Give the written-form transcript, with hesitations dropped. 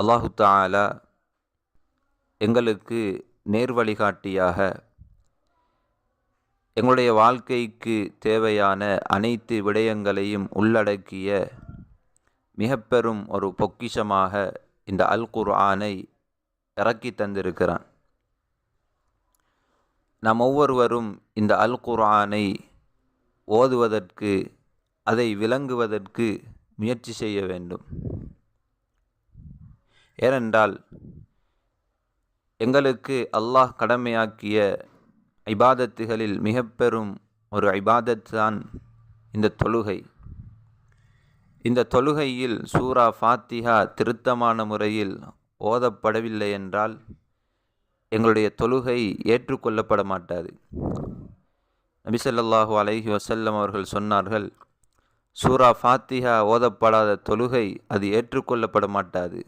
அல்லாஹு தஆலா எங்களுக்கு நேர்வழிகாட்டியாக எங்களுடைய வாழ்க்கைக்கு தேவையான அனைத்து விடயங்களையும் உள்ளடக்கிய மிகப்பெரும் ஒரு பொக்கிஷமாக இந்த அல் குர்ஆனை இறக்கி தந்திருக்கிறான். நாம் ஒவ்வொருவரும் இந்த அல் குர்ஆனை ஓதுவதற்கு, அதை விளங்குவதற்கு முயற்சி செய்ய வேண்டும். ஏனென்றால் எங்களுக்கு அல்லாஹ் கடமையாக்கிய இபாதத்துகளில் மிக பெரும் ஒரு இபாதத் தான் இந்த தொழுகை. இந்த தொழுகையில் சூரா ஃபாத்திஹா திருத்தமான முறையில் ஓதப்படவில்லை என்றால் எங்களுடைய தொழுகை ஏற்றுக்கொள்ளப்பட மாட்டாது. நபி ஸல்லல்லாஹு அலைஹி வஸல்லம் அவர்கள் சொன்னார்கள், சூரா ஃபாத்திஹா ஓதப்படாத தொழுகை அது ஏற்றுக்கொள்ளப்பட மாட்டாது.